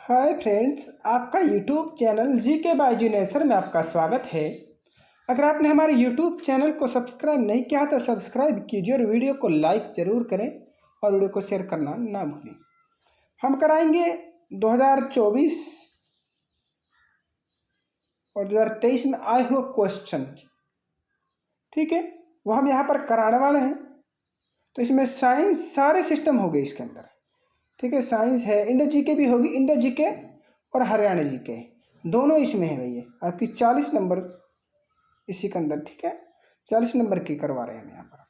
Hi friends, आपका YouTube channel जी के bye जुनेसर में आपका स्वागत है। अगर आपने हमारे यूट्यूब चैनल को सब्सक्राइब नहीं किया तो सब्सक्राइब कीजिए और वीडियो को लाइक ज़रूर करें और वीडियो को शेयर करना ना भूलें। हम कराएंगे 2024 और 2023 में आए हुए क्वेश्चन, ठीक है, वो हम यहाँ पर कराने वाले हैं। तो इसमें साइंस सारे सिस्टम हो गए इसके अंदर, ठीक है। साइंस है, इंडिया जीके भी होगी, इंडिया जीके और हरियाणा जीके दोनों इसमें है भैया। आपकी 40 नंबर इसी के अंदर, ठीक है। 40 नंबर की करवा रहे हैं हम यहाँ पर।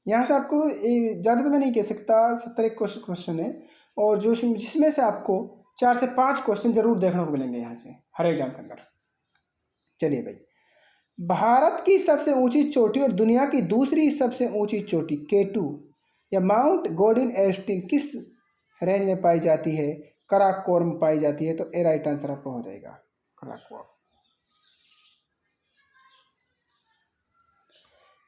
यहाँ से आपको ज़्यादा तो मैं नहीं कह सकता, 70 एक क्वेश्चन है और जो जिसमें से आपको 4 से 5 क्वेश्चन जरूर देखने को मिलेंगे यहाँ से हर एग्जाम के अंदर। चलिए भाई, भारत की सबसे ऊंची चोटी और दुनिया की दूसरी सबसे ऊंची चोटी K2 या माउंट गॉर्डन एस्टिन किस रेंज में पाई जाती है? कराकोरम में पाई जाती है। तो ए राइट आंसर आपका हो जाएगा कराकोरम।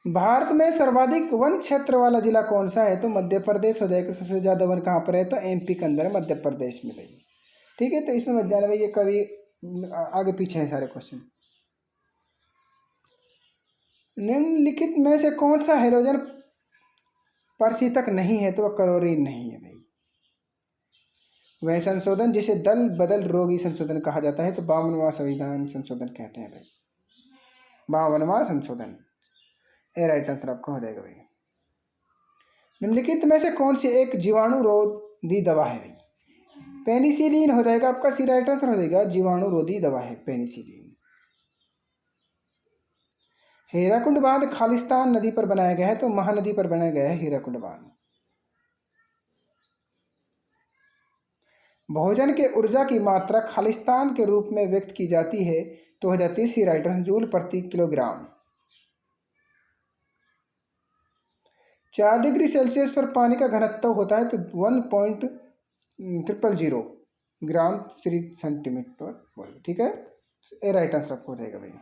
भारत में सर्वाधिक वन क्षेत्र वाला जिला कौन सा है? तो मध्य प्रदेश हो जाएगा। सबसे ज़्यादा वन कहाँ पर है? तो एमपी के अंदर है, मध्य प्रदेश में भाई, ठीक है। तो इसमें मत जाना भाई, ये कभी आगे पीछे हैं सारे क्वेश्चन। निम्नलिखित में से कौन सा हेलोजन परशीतक नहीं है? तो क्लोरीन नहीं है भाई। वह संशोधन जिसे दल बदल रोगी संशोधन कहा जाता है, तो 52वां संविधान संशोधन कहते हैं भाई, 52वां संशोधन। ए राइट आंसर आपका हो जाएगा भाई। निम्नलिखित में से कौन सी एक जीवाणुरोधी दवा है भाई? पेनिसिलिन हो जाएगा आपका, सी राइट आंसर हो जाएगा। जीवाणुरोधी दवा है पेनिसिलिन। हीराकुंड बांध खालिस्तान नदी पर बनाया गया है, तो महानदी पर बनाया गया है हीराकुंड बांध। भोजन के ऊर्जा की मात्रा खालिस्तान के रूप में व्यक्त की जाती है, तो हो जाती है सी राइट आंसर जूल प्रति किलोग्राम। 4 डिग्री सेल्सियस पर पानी का घनत्व होता है, तो 1.000 ग्राम श्री सेंटीमीटर, ठीक है। ए राइट आंसर आपको हो जाएगा भाई।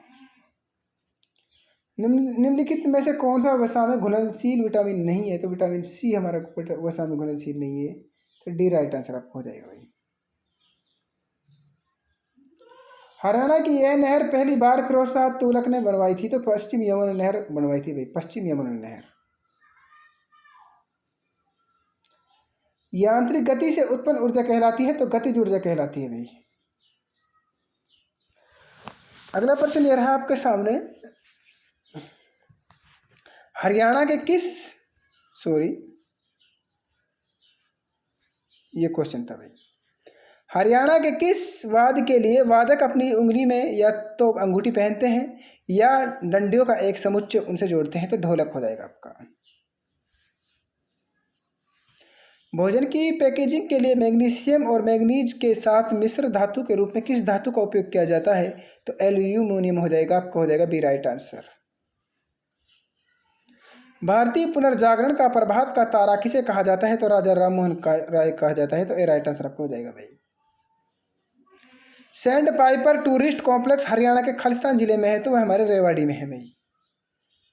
निम्नलिखित में से कौन सा वसा में घुलनशील विटामिन नहीं है? तो विटामिन सी हमारा वसा में घुलनशील नहीं है, तो डी राइट आंसर आपको हो जाएगा भाई। हरियाणा की यह नहर पहली बार फिरोज शाह तुगलक ने बनवाई थी, तो पश्चिम यमुना नहर बनवाई थी भाई, पश्चिम यमुना नहर। यांत्रिक गति से उत्पन्न ऊर्जा कहलाती है, तो गतिज ऊर्जा कहलाती है भाई। अगला प्रश्न यह रहा आपके सामने, हरियाणा के किस ये क्वेश्चन था भाई। हरियाणा के किस वाद्य के लिए वादक अपनी उंगली में या तो अंगूठी पहनते हैं या डंडियों का एक समुच्चय उनसे जोड़ते हैं? तो ढोलक हो जाएगा आपका। भोजन की पैकेजिंग के लिए मैग्नीशियम और मैंगनीज के साथ मिश्र धातु के रूप में किस धातु का उपयोग किया जाता है? तो एल्यूमिनियम हो जाएगा आपका, हो जाएगा बी राइट आंसर। भारतीय पुनर्जागरण का प्रभात का तारा किसे कहा जाता है? तो राजा राम मोहन राय कहा जाता है, तो ए राइट आंसर आपको हो जाएगा भाई। Sand Piper tourist complex Haryana के खालिस्तान जिले में है, तो वह हमारे रेवाड़ी में है भाई,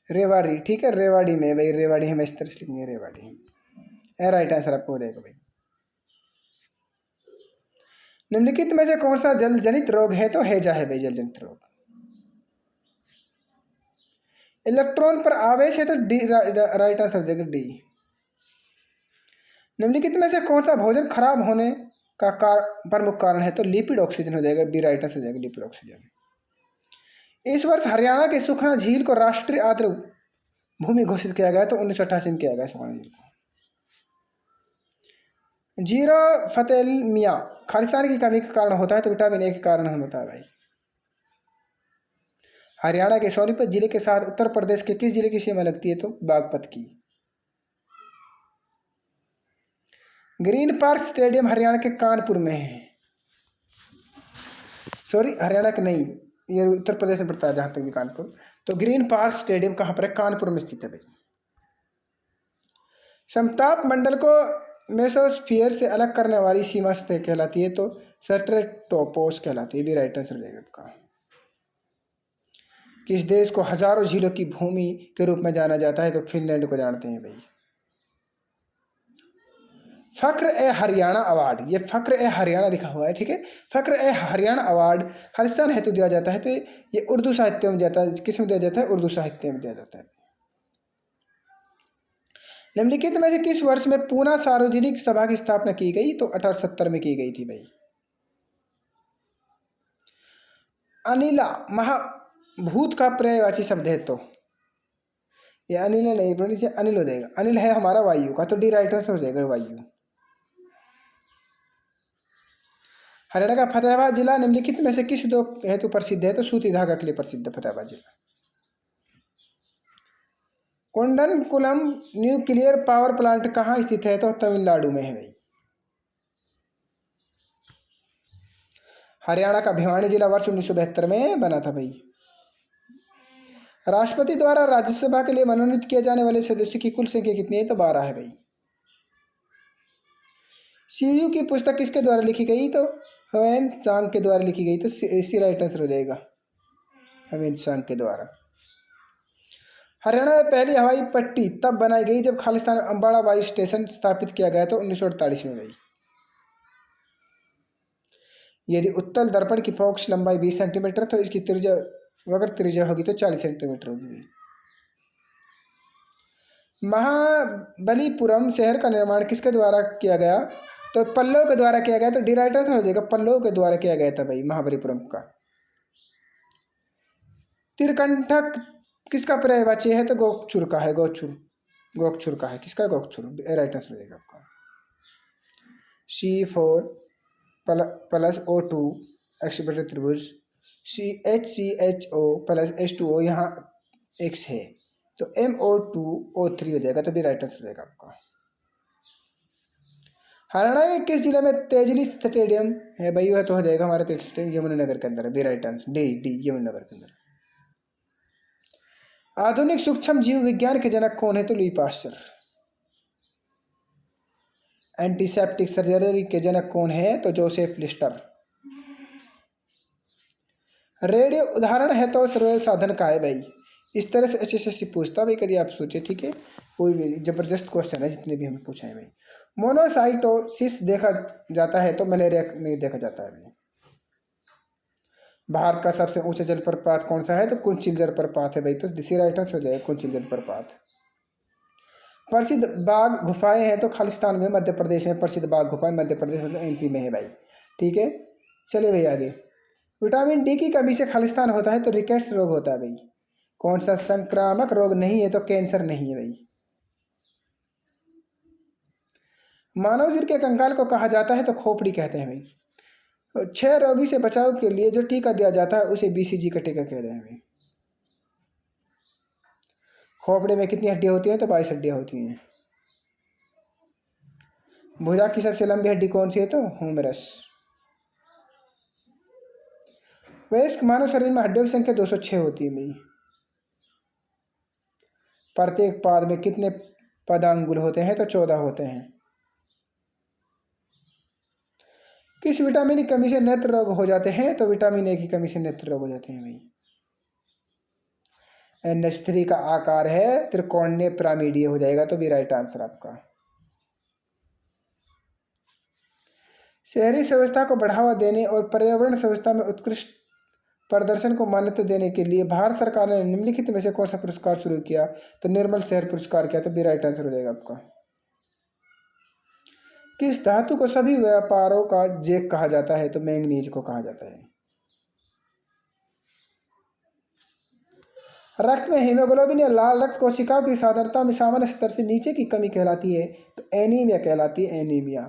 रेवाड़ी, ठीक है, रेवाड़ी में भाई, रेवाड़ी हमें इस तरह से लिखेंगे, रेवाड़ी। ए राइट आंसर आपको हो जाएगा भाई। निम्नलिखित में से कौन सा जल जनित रोग है? तो हैजा है भाई, जल जनित रोग। इलेक्ट्रॉन पर आवेश है, तो डी राइट आंसर हो जाएगा डी। निम्नलिखित में से कौन सा भोजन खराब होने का प्रमुख कारण है? तो लिपिड ऑक्सीजन हो जाएगा, बी राइट आंसर हो जाएगा लिपिड ऑक्सीजन। इस वर्ष हरियाणा के सुखना झील को राष्ट्रीय आर्द्र भूमि घोषित किया गया, तो 1988 में किया गया सुखना झील को। जीरो फतेलमिया खालिस्तान की कमी के कारण होता है, तो विटामिन ए के कारण होता है भाई। हरियाणा के सोनीपत जिले के साथ उत्तर प्रदेश के किस जिले की सीमा लगती है? तो बागपत की। ग्रीन पार्क स्टेडियम हरियाणा के कानपुर में है, हरियाणा के नहीं, ये उत्तर प्रदेश में पड़ता है जहाँ तक भी कानपुर। तो ग्रीन पार्क स्टेडियम कहाँ पर है? कानपुर में स्थित है भाई। समताप मंडल को मेसोस्फीयर से अलग करने वाली सीमा सतह कहलाती है, तो स्ट्रेटोपोस कहलाती है, भी राइट आंसर हो जाएगा आपका। किस देश को हजारों झीलों की भूमि के रूप में जाना जाता है? तो फिनलैंड को जानते हैं भाई। फ़ख्र ए हरियाणा अवार्ड, ये फ़ख्र ए हरियाणा लिखा हुआ है, ठीक है। फ़ख्र ए हरियाणा अवार्ड खालिस्तान हेतु दिया जाता है, तो ये उर्दू साहित्य में जाता है। किस में दिया जाता है? उर्दू साहित्य में दिया जाता है। निम्नलिखित में से किस वर्ष में पूना सार्वजनिक सभा की स्थापना की गई? तो 1870 में की गई थी भाई। अनिला महाभूत का पर्यायवाची शब्द है, तो ये अनिल नहीं बोलने से अनिल हो जाएगा। अनिल है हमारा वायु का, तो डी राइट आंसर हो जाएगा वायु। हरियाणा का फतेहाबाद जिला निम्नलिखित में से किस उद्योग हेतु प्रसिद्ध है? तो सूती धागा के लिए प्रसिद्ध है फतेहाबाद जिला। कोंडनकुलम न्यूक्लियर पावर प्लांट कहाँ स्थित है? तो तमिलनाडु में है भाई। हरियाणा का भिवानी जिला वर्ष 1972 में बना था भाई। राष्ट्रपति द्वारा राज्यसभा के लिए मनोनीत किए जाने वाले सदस्यों की कुल संख्या कितनी है? तो 12 है भाई। सीयू की पुस्तक किसके द्वारा लिखी गई? तो ह्वेन सांग के द्वारा लिखी गई, तो सी राइट आंसर हो जाएगा, ह्वेन सांग के द्वारा। हरियाणा में पहली हवाई पट्टी तब बनाई गई जब खालिस्तान में अम्बाड़ा वायु स्टेशन स्थापित किया गया, तो 1948 में भाई। यदि उत्तल दर्पण की फोकस लंबाई 20 सेंटीमीटर, तो इसकी त्रिज्या, अगर त्रिज्या होगी तो 40 सेंटीमीटर होगी। महाबलीपुरम शहर का निर्माण किसके द्वारा किया गया? तो पल्लव के द्वारा किया गया, तो डी राइट आंसर हो जाएगा, पल्लव के द्वारा किया गया था भाई महाबलीपुरम का। तिरकंठक किसका पर्यायवाची है? तो गोक्षुर का है, गोक्षुर, गोक्षुर का है। किसका? गोक्षुर, राइट आंसर हो जाएगा आपका। C4+O2 एक्सप्रेटर त्रिभुज CHCHO प्लस H2O यहाँ X है, तो MO2O3 हो जाएगा, तो भी राइट आंसर हो जाएगा आपका। हरियाणा के किस जिले में तेजली स्टेडियम है भाई? वह तो हो जाएगा हमारा तेजली स्टेडियम यमुनानगर के अंदर है, भी राइट आंसर, डी यमुनानगर के अंदर। आधुनिक सूक्ष्म जीव विज्ञान के जनक कौन है? तो लुई पास्चर। एंटीसेप्टिक सर्जरी के जनक कौन है? तो जोसेफ लिस्टर। रेडियो उदाहरण है तो सर्वे साधन का है भाई। इस तरह से एसएससी पूछता भाई, कभी आप सोचे, ठीक है। कोई भी जबरदस्त क्वेश्चन है, जितने भी हमें पूछा है भाई। मोनोसाइटोसिस देखा जाता है, तो मलेरिया नहीं देखा जाता है भाई। भारत का सबसे ऊंचा जलप्रपात कौन सा है? तो कुंचिल जलप्रपात है भाई, तो दिस राइट आंसर हो जाएगा कुंचिल जलप्रपात। प्रसिद्ध बाघ गुफाएं हैं, तो खालिस्तान में, मध्य प्रदेश में प्रसिद्ध बाघ गुफाएं, मध्य प्रदेश मतलब MP में है भाई, ठीक है। चलिए भाई आगे। विटामिन डी की कमी से खालिस्तान होता है, तो रिकेट्स रोग होता है भाई। कौन सा संक्रामक रोग नहीं है? तो कैंसर नहीं है भाई। मानव सिर के कंकाल को कहा जाता है, तो खोपड़ी कहते हैं भाई। 6 रोगी से बचाव के लिए जो टीका दिया जाता है उसे BCG का टीका कहते हैं भाई। खोपड़े में कितनी हड्डियां होती हैं? तो 22 हड्डियां होती हैं। भुजा की सबसे लंबी हड्डी कौन सी है? तो ह्यूमरस। वयस्क मानव शरीर में हड्डियों की संख्या 206 होती है भाई। प्रत्येक पाद में कितने पदांगुल होते हैं? तो 14 होते हैं। किस विटामिन की कमी से नेत्र रोग हो जाते हैं? तो विटामिन A की कमी से नेत्र रोग हो जाते हैं भाई। NH3 का आकार है त्रिकोणीय पिरामिडीय हो जाएगा, तो भी राइट आंसर आपका। शहरी व्यवस्था को बढ़ावा देने और पर्यावरण व्यवस्था में उत्कृष्ट प्रदर्शन को मान्यता देने के लिए भारत सरकार ने निम्नलिखित में से कौन सा पुरस्कार शुरू किया? तो निर्मल शहर पुरस्कार किया, तो भी राइट आंसर हो जाएगा आपका। किस धातु को सभी व्यापारों का जैक कहा जाता है? तो मैंगनीज को कहा जाता है। रक्त में हीमोग्लोबिन या लाल रक्त कोशिकाओं की सांद्रता में सामान्य स्तर से नीचे की कमी कहलाती है, तो एनीमिया कहलाती है, एनीमिया।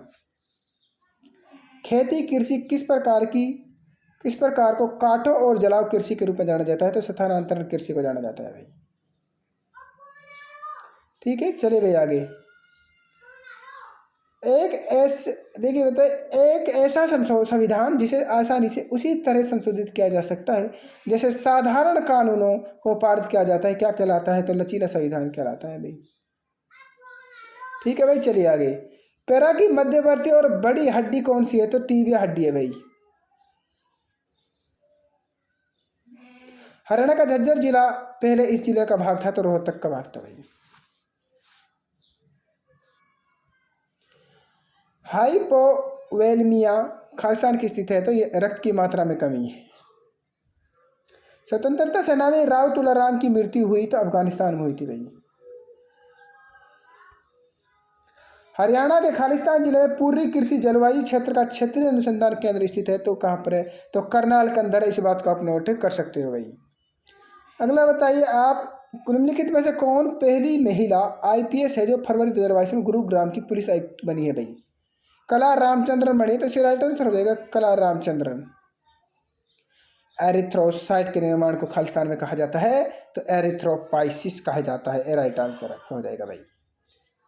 खेती कृषि किस प्रकार को काटो और जलाओ कृषि के रूप में जाना जाता है? तो स्थानांतरण कृषि को जाना जाता है भाई, ठीक है। चलिए भाई आगे। देखिए बताइए, एक ऐसा संविधान जिसे आसानी से उसी तरह संशोधित किया जा सकता है जैसे साधारण कानूनों को पारित किया जाता है, क्या कहलाता है? तो लचीला संविधान कहलाता है भाई, ठीक है भाई। चलिए आगे। पैरा की मध्यवर्ती और बड़ी हड्डी कौन सी है? तो टीबिया हड्डी है भाई। हरियाणा का झज्जर जिला पहले इस जिले का भाग था, तो रोहतक का भाग था भाई। हाइपोवेलमिया खालिस्तान की स्थिति है तो ये रक्त की मात्रा में कमी है। स्वतंत्रता सेनानी राव तुलाराम की मृत्यु हुई तो अफगानिस्तान में हुई थी भाई। हरियाणा के खालिस्तान जिले में पूर्वी कृषि जलवायु क्षेत्र का क्षेत्रीय अनुसंधान केंद्र स्थित है तो कहाँ पर है, तो करनाल के अंदर। इस बात को आप नोट कर सकते हो भाई। अगला बताइए आप, निम्नलिखित में से कौन पहली महिला आईपीएस है जो फरवरी 2022 में गुरुग्राम की पुलिस आयुक्त बनी है भाई? कला रामचंद्रन बनी, तो इसका राइट आंसर हो जाएगा कला रामचंद्रन। एरिथ्रोसाइट के निर्माण को खालिस्तान में कहा जाता है तो एरिथ्रोपाइसिस कहा जाता है, राइट आंसर हो जाएगा भाई।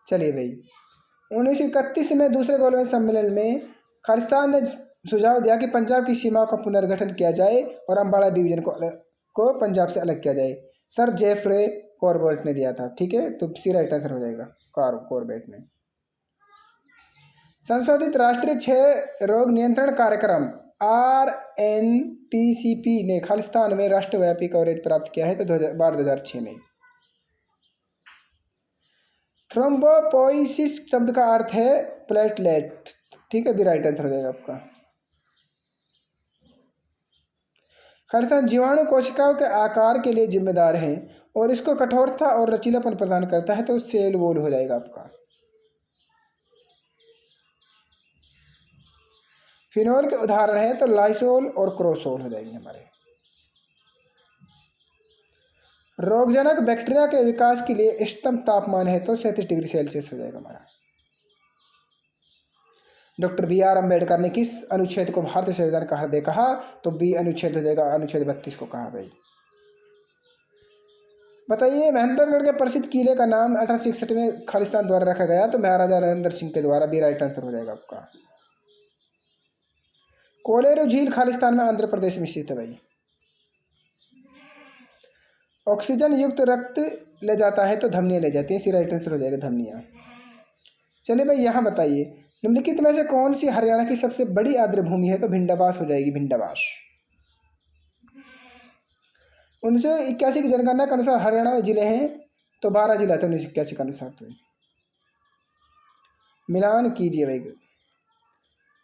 चलिए भाई, 1931 में दूसरे गोलमेज सम्मेलन में खालिस्तान ने सुझाव दिया कि पंजाब की सीमा का पुनर्गठन किया जाए और अम्बाला डिवीजन को पंजाब से अलग किया जाए। सर जेफरे कॉर्बेट ने दिया था, ठीक है, तो सी राइट आंसर हो जाएगा कॉर्बेट ने। संशोधित राष्ट्रीय क्षय रोग नियंत्रण कार्यक्रम RNTCP ने खालिस्तान में राष्ट्रव्यापी कवरेज प्राप्त किया है तो 2006 में। थ्रोम्बोपोइसिस शब्द का अर्थ है प्लेटलेट, ठीक है, भी राइट आंसर हो जाएगा आपका। खालिस्तान जीवाणु कोशिकाओं के आकार के लिए जिम्मेदार है और इसको कठोरता और लचीलापन प्रदान करता है तो सेल वॉल हो जाएगा आपका। फिनोल के उदाहरण है तो लाइसोल और क्रोसोल हो जाएंगे हमारे। रोगजनक बैक्टीरिया के विकास के लिए इष्टतम तापमान है तो 37 डिग्री सेल्सियस हो जाएगा हमारा। डॉक्टर BR अम्बेडकर ने किस अनुच्छेद को भारतीय संविधान का हृदय कहा, तो बी अनुच्छेद हो जाएगा, अनुच्छेद 32 को कहा भाई। बताइए महेंद्रगढ़ के प्रसिद्ध किले का नाम 1861 में खालिस्तान द्वारा रखा गया तो महाराजा नरेंद्र सिंह के द्वारा, भी राइट आंसर हो जाएगा आपका। कोलेरू झील खालिस्तान में आंध्र प्रदेश में स्थित है भाई। ऑक्सीजन युक्त रक्त ले जाता है तो धमनियाँ ले जाती है, इसी राइट आंसर हो जाएगा धमनियाँ। चलिए भाई यहाँ बताइए निम्नलिखित में से कौन सी हरियाणा की सबसे बड़ी आर्द्र भूमि है, तो भिंडावास हो जाएगी, भिंडावास। 1981 की जनगणना के अनुसार हरियाणा में जिले हैं तो 12 जिला थे 1981 के अनुसार। तो मिलान कीजिए भाई,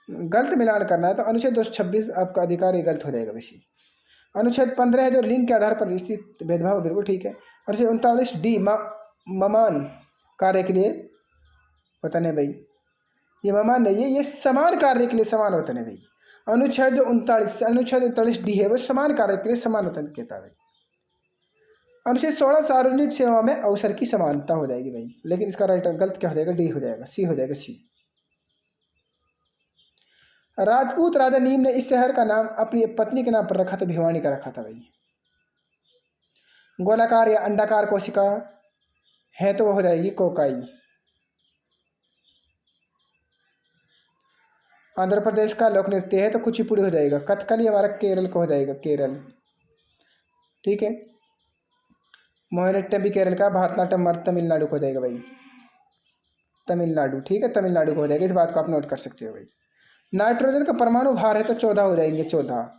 गलत मिलान करना है तो अनुच्छेद 226 आपका अधिकार ये गलत हो जाएगा वैसे। अनुच्छेद 15 है जो लिंग के आधार पर स्थित भेदभाव, बिल्कुल ठीक है। अनुच्छेद 39D ममान कार्य के लिए वतन है भाई, ये ममान नहीं है, ये समान कार्य के लिए समान वतन है भाई। अनुच्छेद जो 39D है वो समान कार्य के लिए समान वतन कहता है भाई। अनुच्छेद 16 सार्वजनिक सेवा में अवसर की समानता हो जाएगी भाई, लेकिन इसका राइट गलत क्या हो जाएगा, डी हो जाएगा, सी हो जाएगा, सी। राजपूत राजा नीम ने इस शहर का नाम अपनी पत्नी के नाम पर रखा तो भिवानी का रखा था भाई। गोलाकार या अंडाकार कोशिका है तो वो हो जाएगी कोकाई। आंध्र प्रदेश का लोक नृत्य है तो कुचिपुड़ी हो जाएगा। कथकली हमारा केरल का हो जाएगा, केरल, ठीक है। मोहिनीअट्टम भी केरल का, भारतनाट्यम तमिलनाडु को हो जाएगा भाई, तमिलनाडु, ठीक है, तमिलनाडु को हो जाएगा। इस बात को आप नोट कर सकते हो भाई। नाइट्रोजन का परमाणु भार है तो 14 हो जाएंगे, 14।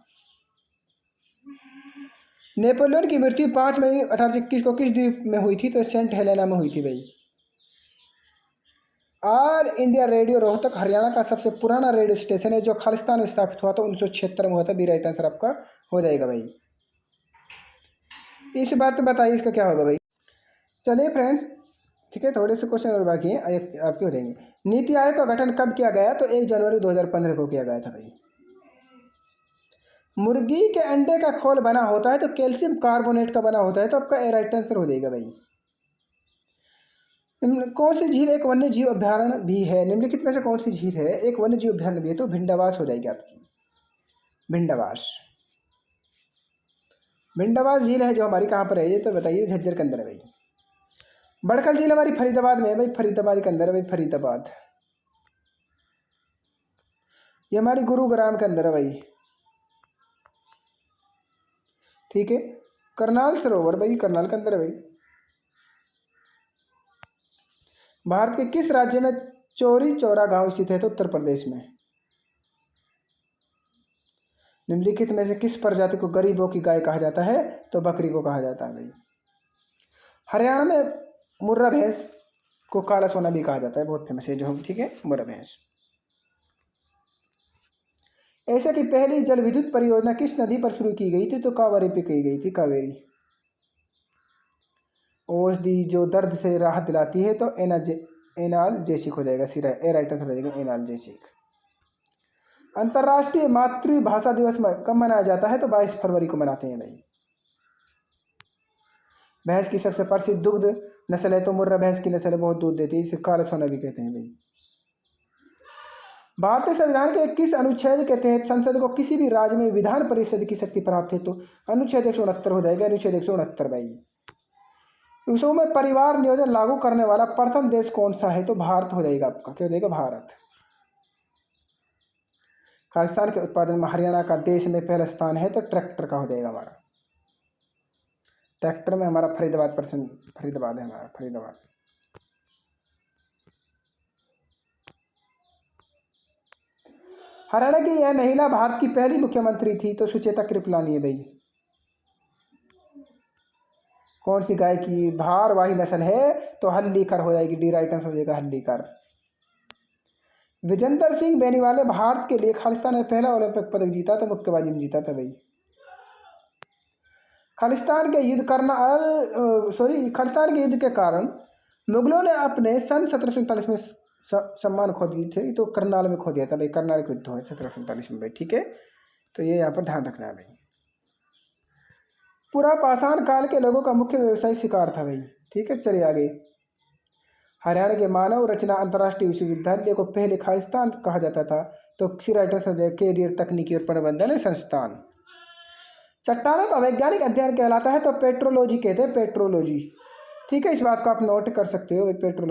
नेपोलियन की मृत्यु 5 मई 1821 को किस द्वीप में हुई थी, तो सेंट हेलेना में हुई थी भाई। All India radio Rohtak Haryana का सबसे पुराना रेडियो स्टेशन है जो खालिस्तान में स्थापित हुआ था 1976 में हुआ था, बी राइट आंसर आपका हो जाएगा भाई। इस बात बताइए इसका क्या होगा भाई। चलिए फ्रेंड्स, ठीक है, थोड़े से क्वेश्चन और बाकी हैं, आपके हो जाएंगे। नीति आयोग का गठन कब किया गया, तो 1 जनवरी 2015 को किया गया था भाई। मुर्गी के अंडे का खोल बना होता है तो कैल्शियम कार्बोनेट का बना होता है तो आपका ए राइट आंसर हो जाएगा भाई। कौन सी झील एक वन्य जीव अभ्यारण्य भी है, निम्नलिखित में से कौन सी झील है एक वन्य जीव अभ्यारण्य भी है, तो भिंडावास हो जाएगी आपकी, भिंडावास। भिंडावास झील है जो हमारी कहाँ पर है, ये तो बताइए, झज्जर के अंदर है भाई। बड़खल झील हमारी फरीदाबाद में है भाई, फरीदाबाद के अंदर है भाई, फरीदाबाद। ये हमारी गुरुग्राम के अंदर है भाई, ठीक है। करनाल सरोवर भाई करनाल के अंदर है भाई। भारत के किस राज्य में चौरी चौरा गांव स्थित है, तो उत्तर प्रदेश में। निम्नलिखित में से किस प्रजाति को गरीबों की गाय कहा जाता है, तो बकरी को कहा जाता है भाई। हरियाणा में मुर्रा भैंस को काला सोना भी कहा जाता है, बहुत फेमस है जो, ठीक है, मुर्रा भैंस। ऐसे की पहली जल विद्युत परियोजना किस नदी पर शुरू की गई थी? तो कावेरी पे की गई थी, कावेरी। औषधि जो दर्द से राहत दिलाती है, तो एनाल्जेसिक हो जाएगा, सिरा एराइटस हो जाएगा, एनाल्जेसिक। अंतर्राष्ट्रीय मातृभाषा दिवस कब मनाया जाता है? तो 22 फरवरी को मनाते हैं भाई। भैंस की सबसे प्रसिद्ध दुग्ध नस्ल है, तो मुर्रा भैंस की नस्ल है, बहुत दूध देती है, इसे काला सोना भी कहते हैं भाई। भारतीय संविधान के किस अनुच्छेद के तहत संसद को किसी भी राज्य में विधान परिषद की शक्ति प्राप्त है? तो अनुच्छेद 169 हो जाएगा, अनुच्छेद 169 भाई। उसमें में परिवार नियोजन लागू करने वाला प्रथम देश कौन सा है? तो भारत हो जाएगा आपका, क्या हो जाएगा? भारत। खालिस्तान के उत्पादन में हरियाणा का देश में पहला स्थान है, तो ट्रैक्टर का हो जाएगा हमारा। ट्रैक्टर में हमारा फरीदाबाद है हमारा, फरीदाबाद। हरियाणा की यह महिला भारत की पहली मुख्यमंत्री थी, तो सुचेता कृपलानी है भाई। कौन सी गाय की भारवाही नस्ल है? तो हल्लीकर हो जाएगी, डी राइट आंसर हो जाएगा, हल्लीकर। विजेंदर सिंह बेनीवाल ने भारत के लिए खालिस्तान में पहला ओलंपिक पदक जीता, तो मुक्केबाजी में जीता था भाई। खालिस्तान के युद्ध के कारण मुगलों ने अपने सन 1747 में सम्मान खो दिए थे, तो करनाल में खो दिया था भाई, करनाल का युद्ध हुआ 1747 में भाई, ठीक है। तो ये यहाँ पर ध्यान रखना है भाई। पूरा पाषाण काल के लोगों का मुख्य व्यवसाय शिकार था भाई, ठीक है। चलिए आगे। हरियाणा के मानव रचना अंतर्राष्ट्रीय विश्वविद्यालय को पहले खालिस्तान कहा जाता था, तो कैरियर तकनीकी और प्रबंधन संस्थान। चट्टानों का वैज्ञानिक अध्ययन कहलाता है, तो पेट्रोलॉजी कहते हैं, पेट्रोलॉजी, ठीक है। इस बात को आप नोट कर सकते हो, पेट्रोलॉजी।